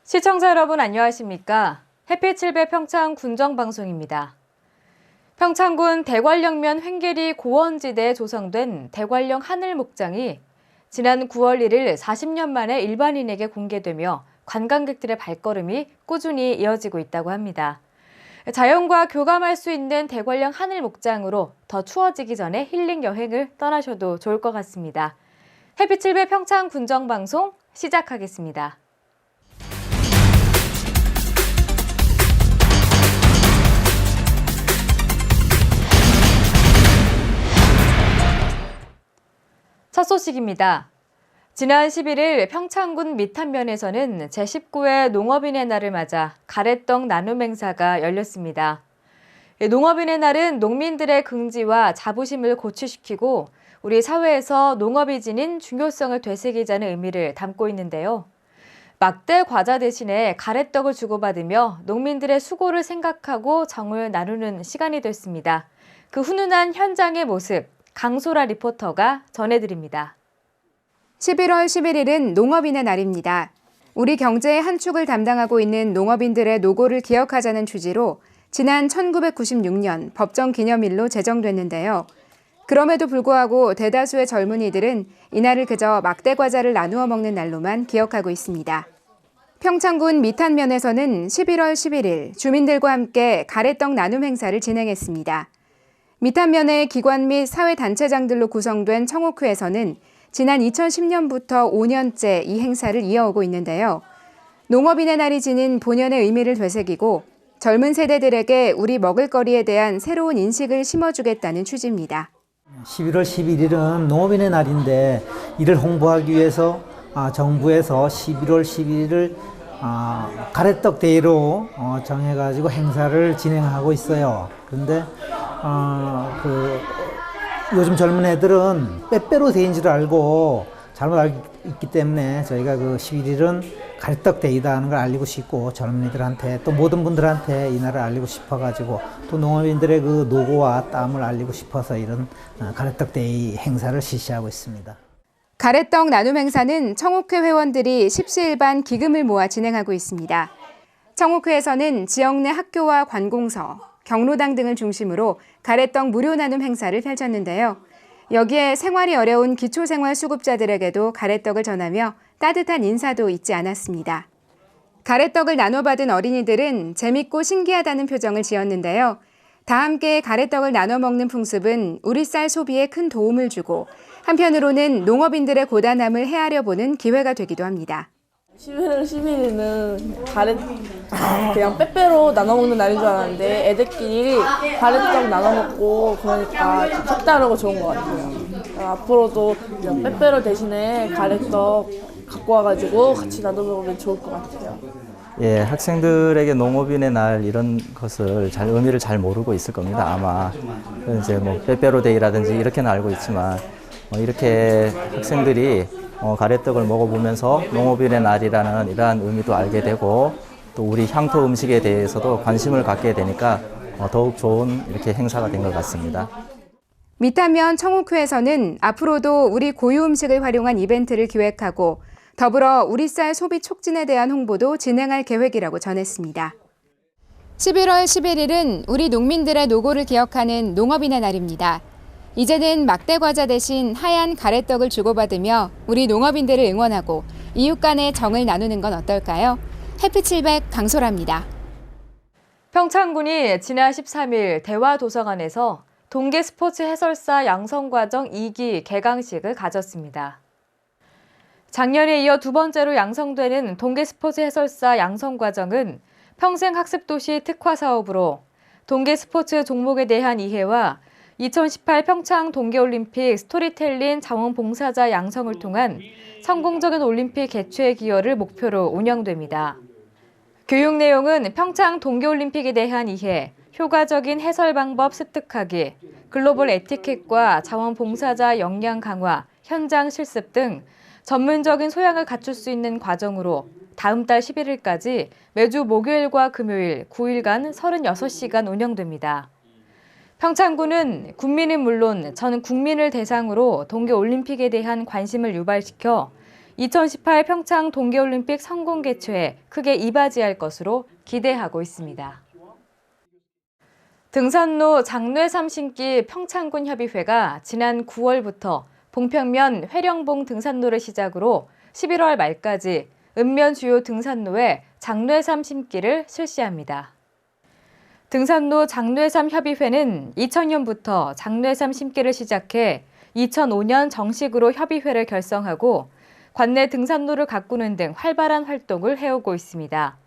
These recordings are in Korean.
시청자 여러분 안녕하십니까? 햇빛 7배 평창 군정방송입니다. 평창군 대관령면 횡계리 고원지대에 조성된 대관령 하늘목장이 지난 9월 1일 40년 만에 일반인에게 공개되며 관광객들의 발걸음이 꾸준히 이어지고 있다고 합니다. 자연과 교감할 수 있는 대관령 하늘목장으로 더 추워지기 전에 힐링 여행을 떠나셔도 좋을 것 같습니다. 햇빛 7배 평창 군정방송 시작하겠습니다. 첫 소식입니다. 지난 11일 평창군 미탄면에서는 제19회 농업인의 날을 맞아 가래떡 나눔 행사가 열렸습니다. 농업인의 날은 농민들의 긍지와 자부심을 고취시키고 우리 사회에서 농업이 지닌 중요성을 되새기자는 의미를 담고 있는데요. 막대 과자 대신에 가래떡을 주고받으며 농민들의 수고를 생각하고 정을 나누는 시간이 됐습니다. 그 훈훈한 현장의 모습, 강소라 리포터가 전해드립니다. 11월 11일은 농업인의 날입니다. 우리 경제의 한 축을 담당하고 있는 농업인들의 노고를 기억하자는 취지로 지난 1996년 법정 기념일로 제정됐는데요. 그럼에도 불구하고 대다수의 젊은이들은 이날을 그저 막대 과자를 나누어 먹는 날로만 기억하고 있습니다. 평창군 미탄면에서는 11월 11일 주민들과 함께 가래떡 나눔 행사를 진행했습니다. 미탄면의 기관 및 사회단체장들로 구성된 청옥회에서는 지난 2010년부터 5년째 이 행사를 이어오고 있는데요. 농업인의 날이 지닌 본연의 의미를 되새기고 젊은 세대들에게 우리 먹을거리에 대한 새로운 인식을 심어주겠다는 취지입니다. 11월 11일은 농업인의 날인데 이를 홍보하기 위해서 정부에서 11월 11일을 가래떡 데이로 정해가지고 행사를 진행하고 있어요. 그런데 요즘 젊은 애들은 빼빼로 데이인 줄 알고 잘못 알고 있기 때문에 저희가 그 11일은 가래떡 데이다 하는 걸 알리고 싶고 젊은이들한테 또 모든 분들한테 이 날을 알리고 싶어가지고 또 농업인들의 그 노고와 땀을 알리고 싶어서 이런 가래떡 데이 행사를 실시하고 있습니다. 가래떡 나눔 행사는 청옥회 회원들이 십시일반 기금을 모아 진행하고 있습니다. 청옥회에서는 지역 내 학교와 관공서, 경로당 등을 중심으로 가래떡 무료 나눔 행사를 펼쳤는데요. 여기에 생활이 어려운 기초생활수급자들에게도 가래떡을 전하며 따뜻한 인사도 잊지 않았습니다. 가래떡을 나눠받은 어린이들은 재밌고 신기하다는 표정을 지었는데요. 다 함께 가래떡을 나눠 먹는 풍습은 우리 쌀 소비에 큰 도움을 주고 한편으로는 농업인들의 고단함을 헤아려 보는 기회가 되기도 합니다. 11월 11일은 그냥 빼빼로 나눠 먹는 날인 줄 알았는데 애들끼리 가래떡 나눠 먹고 그러니까 색다르고 좋은 것 같아요. 앞으로도 그냥 빼빼로 대신에 가래떡 갖고 와가지고 같이 나눠 먹으면 좋을 것 같아요. 예, 학생들에게 농업인의 날 이런 것을 의미를 잘 모르고 있을 겁니다. 아마 이제 뭐 빼빼로 데이라든지 이렇게는 알고 있지만 이렇게 학생들이 가래떡을 먹어보면서 농업인의 날이라는 이러한 의미도 알게 되고 또 우리 향토 음식에 대해서도 관심을 갖게 되니까 더욱 좋은 이렇게 행사가 된 것 같습니다. 미탄면 청옥회에서는 앞으로도 우리 고유 음식을 활용한 이벤트를 기획하고 더불어 우리 쌀 소비 촉진에 대한 홍보도 진행할 계획이라고 전했습니다. 11월 11일은 우리 농민들의 노고를 기억하는 농업인의 날입니다. 이제는 막대 과자 대신 하얀 가래떡을 주고받으며 우리 농업인들을 응원하고 이웃 간의 정을 나누는 건 어떨까요? 햇빛 700 강소라입니다. 평창군이 지난 13일 대화도서관에서 동계 스포츠 해설사 양성과정 2기 개강식을 가졌습니다. 작년에 이어 두 번째로 양성되는 동계 스포츠 해설사 양성과정은 평생학습도시 특화 사업으로 동계 스포츠 종목에 대한 이해와 2018 평창 동계올림픽 스토리텔링 자원봉사자 양성을 통한 성공적인 올림픽 개최 기여를 목표로 운영됩니다. 교육 내용은 평창 동계올림픽에 대한 이해, 효과적인 해설 방법 습득하기, 글로벌 에티켓과 자원봉사자 역량 강화, 현장 실습 등 전문적인 소양을 갖출 수 있는 과정으로 다음 달 11일까지 매주 목요일과 금요일 9일간 36시간 운영됩니다. 평창군은 국민은 물론 전 국민을 대상으로 동계올림픽에 대한 관심을 유발시켜 2018 평창 동계올림픽 성공 개최에 크게 이바지할 것으로 기대하고 있습니다. 등산로 장뇌삼 신기 평창군 협의회가 지난 9월부터 봉평면 회령봉 등산로를 시작으로 11월 말까지 읍면 주요 등산로에 장뇌삼 심기를 실시합니다. 등산로 장뇌삼 협의회는 2000년부터 장뇌삼 심기를 시작해 2005년 정식으로 협의회를 결성하고 관내 등산로를 가꾸는 등 활발한 활동을 해오고 있습니다.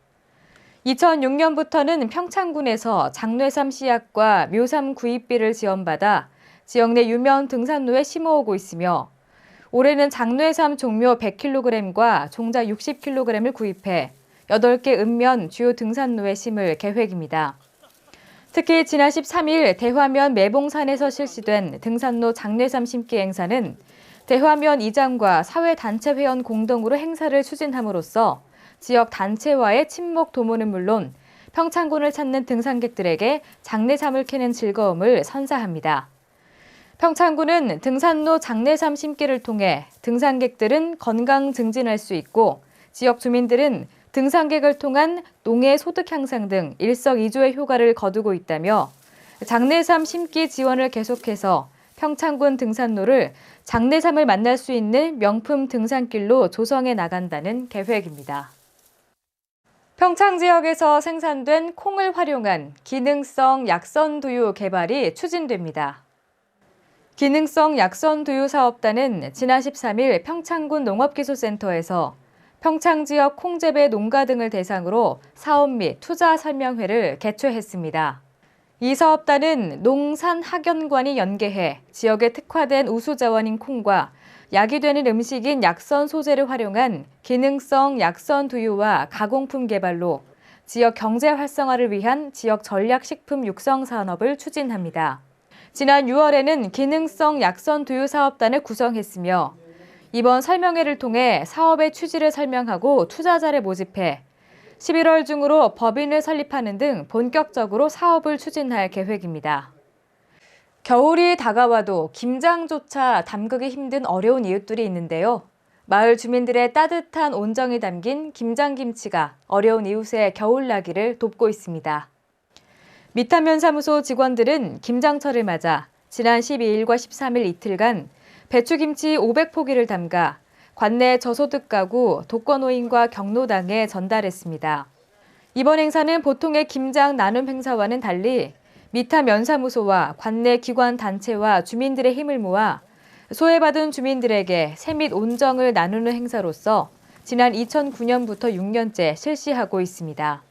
2006년부터는 평창군에서 장뇌삼 씨앗과 묘삼 구입비를 지원받아 지역 내 유명 등산로에 심어오고 있으며 올해는 장뇌삼 종묘 100kg과 종자 60kg을 구입해 8개 읍면 주요 등산로에 심을 계획입니다. 특히 지난 13일 대화면 매봉산에서 실시된 등산로 장뇌삼 심기 행사는 대화면 이장과 사회단체 회원 공동으로 행사를 추진함으로써 지역 단체와의 친목 도모는 물론 평창군을 찾는 등산객들에게 장뇌삼을 캐는 즐거움을 선사합니다. 평창군은 등산로 장뇌삼 심기를 통해 등산객들은 건강 증진할 수 있고 지역 주민들은 등산객을 통한 농해 소득 향상 등 일석이조의 효과를 거두고 있다며 장뇌삼 심기 지원을 계속해서 평창군 등산로를 장뇌삼을 만날 수 있는 명품 등산길로 조성해 나간다는 계획입니다. 평창 지역에서 생산된 콩을 활용한 기능성 약선두유 개발이 추진됩니다. 기능성 약선두유 사업단은 지난 13일 평창군 농업기술센터에서 평창 지역 콩재배 농가 등을 대상으로 사업 및 투자 설명회를 개최했습니다. 이 사업단은 농산학연관이 연계해 지역에 특화된 우수자원인 콩과 약이 되는 음식인 약선 소재를 활용한 기능성 약선 두유와 가공품 개발로 지역 경제 활성화를 위한 지역 전략식품 육성 산업을 추진합니다. 지난 6월에는 기능성 약선 두유 사업단을 구성했으며 이번 설명회를 통해 사업의 취지를 설명하고 투자자를 모집해 11월 중으로 법인을 설립하는 등 본격적으로 사업을 추진할 계획입니다. 겨울이 다가와도 김장조차 담그기 힘든 어려운 이웃들이 있는데요. 마을 주민들의 따뜻한 온정이 담긴 김장김치가 어려운 이웃의 겨울나기를 돕고 있습니다. 미타면사무소 직원들은 김장철을 맞아 지난 12일과 13일 이틀간 배추김치 500포기를 담가 관내 저소득 가구, 독거노인과 경로당에 전달했습니다. 이번 행사는 보통의 김장 나눔 행사와는 달리 미타면사무소와 관내 기관 단체와 주민들의 힘을 모아 소외받은 주민들에게 새 및 온정을 나누는 행사로서 지난 2009년부터 6년째 실시하고 있습니다.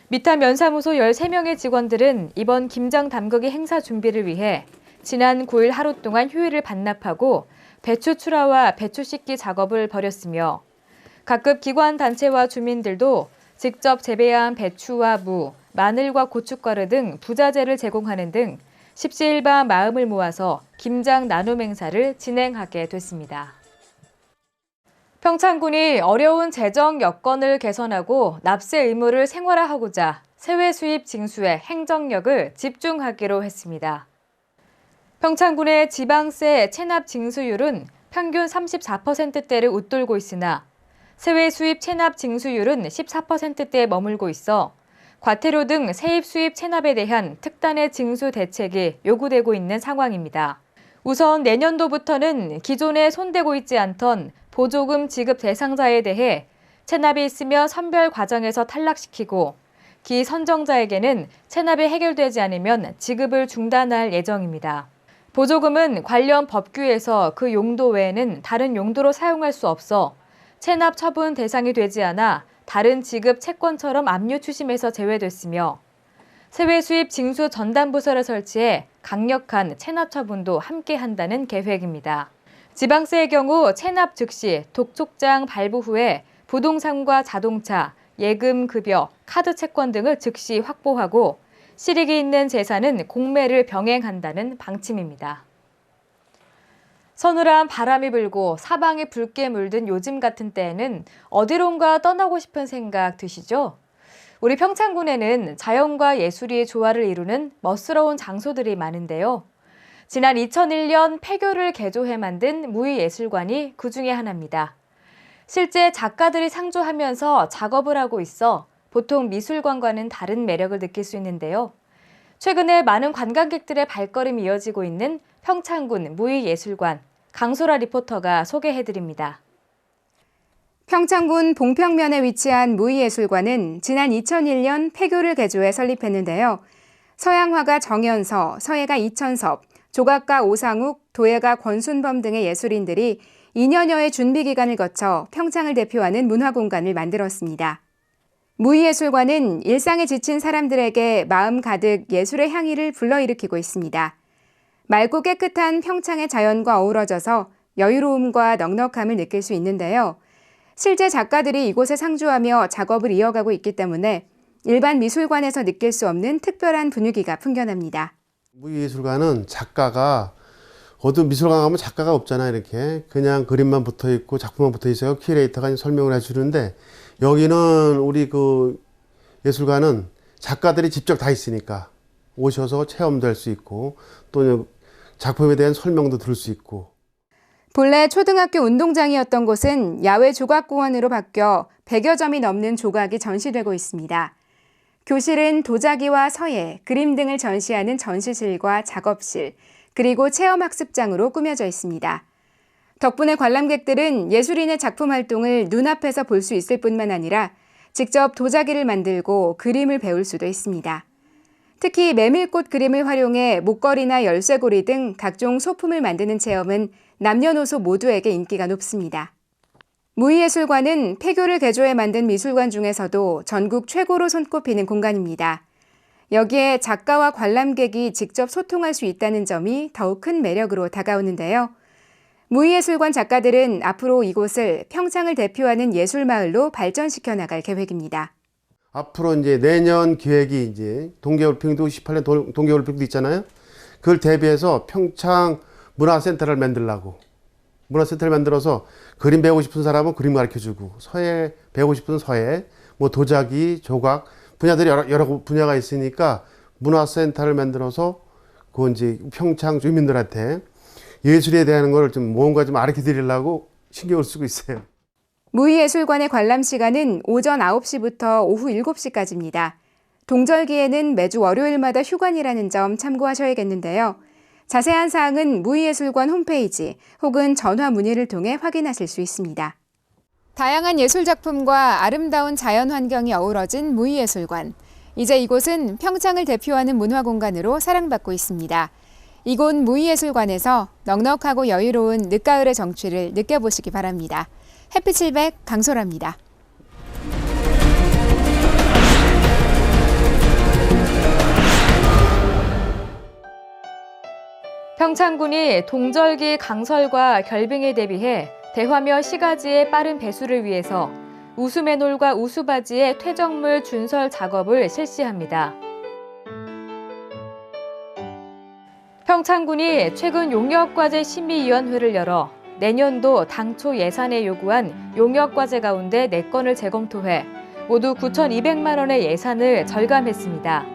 미타면사무소 13명의 직원들은 이번 김장 담그기 행사 준비를 위해 지난 9일 하루 동안 휴일을 반납하고 배추 출하와 배추 씻기 작업을 벌였으며 각급 기관 단체와 주민들도 직접 재배한 배추와 무, 마늘과 고춧가루 등 부자재를 제공하는 등 십시일반 마음을 모아서 김장 나눔 행사를 진행하게 됐습니다. 평창군이 어려운 재정 여건을 개선하고 납세 의무를 생활화하고자 세외 수입 징수에 행정력을 집중하기로 했습니다. 평창군의 지방세 체납 징수율은 평균 34%대를 웃돌고 있으나 세외 수입 체납 징수율은 14%대에 머물고 있어 과태료 등 세입 수입 체납에 대한 특단의 징수 대책이 요구되고 있는 상황입니다. 우선 내년도부터는 기존에 손대고 있지 않던 보조금 지급 대상자에 대해 체납이 있으면 선별 과정에서 탈락시키고 기선정자에게는 체납이 해결되지 않으면 지급을 중단할 예정입니다. 보조금은 관련 법규에서 그 용도 외에는 다른 용도로 사용할 수 없어 체납 처분 대상이 되지 않아 다른 지급 채권처럼 압류 추심에서 제외됐으며 세외 수입 징수 전담부서를 설치해 강력한 체납 처분도 함께 한다는 계획입니다. 지방세의 경우 체납 즉시 독촉장 발부 후에 부동산과 자동차, 예금, 급여, 카드 채권 등을 즉시 확보하고 실익이 있는 재산은 공매를 병행한다는 방침입니다. 서늘한 바람이 불고 사방이 붉게 물든 요즘 같은 때에는 어디론가 떠나고 싶은 생각 드시죠? 우리 평창군에는 자연과 예술이 조화를 이루는 멋스러운 장소들이 많은데요. 지난 2001년 폐교를 개조해 만든 무의예술관이 그 중에 하나입니다. 실제 작가들이 상주하면서 작업을 하고 있어 보통 미술관과는 다른 매력을 느낄 수 있는데요. 최근에 많은 관광객들의 발걸음이 이어지고 있는 평창군 무의예술관, 강소라 리포터가 소개해드립니다. 평창군 봉평면에 위치한 무의예술관은 지난 2001년 폐교를 개조해 설립했는데요. 서양화가 정연서, 서예가 이천섭, 조각가 오상욱, 도예가 권순범 등의 예술인들이 2년여의 준비 기간을 거쳐 평창을 대표하는 문화공간을 만들었습니다. 무의예술관은 일상에 지친 사람들에게 마음 가득 예술의 향기를 불러일으키고 있습니다. 맑고 깨끗한 평창의 자연과 어우러져서 여유로움과 넉넉함을 느낄 수 있는데요. 실제 작가들이 이곳에 상주하며 작업을 이어가고 있기 때문에 일반 미술관에서 느낄 수 없는 특별한 분위기가 풍겨납니다. 무의예술관은 작가가 어떤 미술관 가면 작가가 없잖아요. 이렇게 그냥 그림만 붙어 있고 작품만 붙어 있어요. 큐레이터가 설명을 해주는데 여기는 우리 그 예술관은 작가들이 직접 다 있으니까 오셔서 체험도 할 수 있고 또 작품에 대한 설명도 들을 수 있고. 본래 초등학교 운동장이었던 곳은 야외 조각공원으로 바뀌어 100여 점이 넘는 조각이 전시되고 있습니다. 교실은 도자기와 서예, 그림 등을 전시하는 전시실과 작업실, 그리고 체험학습장으로 꾸며져 있습니다. 덕분에 관람객들은 예술인의 작품 활동을 눈앞에서 볼 수 있을 뿐만 아니라 직접 도자기를 만들고 그림을 배울 수도 있습니다. 특히 메밀꽃 그림을 활용해 목걸이나 열쇠고리 등 각종 소품을 만드는 체험은 남녀노소 모두에게 인기가 높습니다. 무의예술관은 폐교를 개조해 만든 미술관 중에서도 전국 최고로 손꼽히는 공간입니다. 여기에 작가와 관람객이 직접 소통할 수 있다는 점이 더욱 큰 매력으로 다가오는데요. 무의예술관 작가들은 앞으로 이곳을 평창을 대표하는 예술마을로 발전시켜 나갈 계획입니다. 앞으로 이제 내년 기획이 이제 동계올림픽도 18년 동계올림픽도 있잖아요. 그걸 대비해서 평창 문화센터를 만들려고. 문화센터를 만들어서 그림 배우고 싶은 사람은 그림 가르쳐주고, 서예 배우고 싶은 서예, 뭐 도자기, 조각 분야들이 여러 분야가 있으니까 문화센터를 만들어서 그 이제 평창 주민들한테 예술에 대한 걸 좀 뭔가 좀 가르쳐 드리려고 신경을 쓰고 있어요. 무의예술관의 관람 시간은 오전 9시부터 오후 7시까지입니다. 동절기에는 매주 월요일마다 휴관이라는 점 참고하셔야겠는데요. 자세한 사항은 무의예술관 홈페이지 혹은 전화 문의를 통해 확인하실 수 있습니다. 다양한 예술작품과 아름다운 자연 환경이 어우러진 무의예술관. 이제 이곳은 평창을 대표하는 문화공간으로 사랑받고 있습니다. 이곳 무의예술관에서 넉넉하고 여유로운 늦가을의 정취를 느껴보시기 바랍니다. 햇빛700 강소라입니다. 평창군이 동절기 강설과 결빙에 대비해 대화며 시가지의 빠른 배수를 위해서 우수매놀과 우수바지의 퇴적물 준설 작업을 실시합니다. 평창군이 최근 용역과제 심의위원회를 열어 내년도 당초 예산에 요구한 용역과제 가운데 4건을 재검토해 모두 9,200만 원의 예산을 절감했습니다.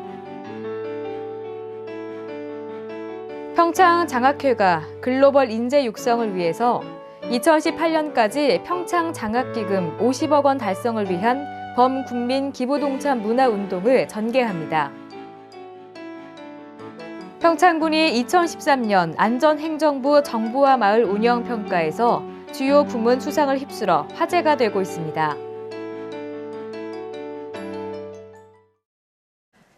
평창 장학회가 글로벌 인재 육성을 위해서 2018년까지 평창 장학기금 50억 원 달성을 위한 범국민 기부동참 문화운동을 전개합니다. 평창군이 2013년 안전행정부 정부와 마을 운영평가에서 주요 부문 수상을 휩쓸어 화제가 되고 있습니다.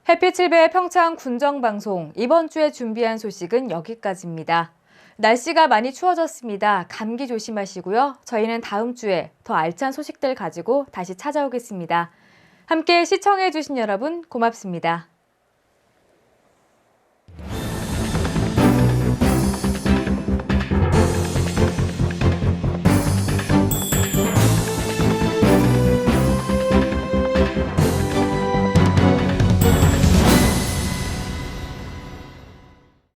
햇빛7배 평창 군정방송 이번 주에 준비한 소식은 여기까지입니다. 날씨가 많이 추워졌습니다. 감기 조심하시고요. 저희는 다음 주에 더 알찬 소식들 가지고 다시 찾아오겠습니다. 함께 시청해주신 여러분 고맙습니다.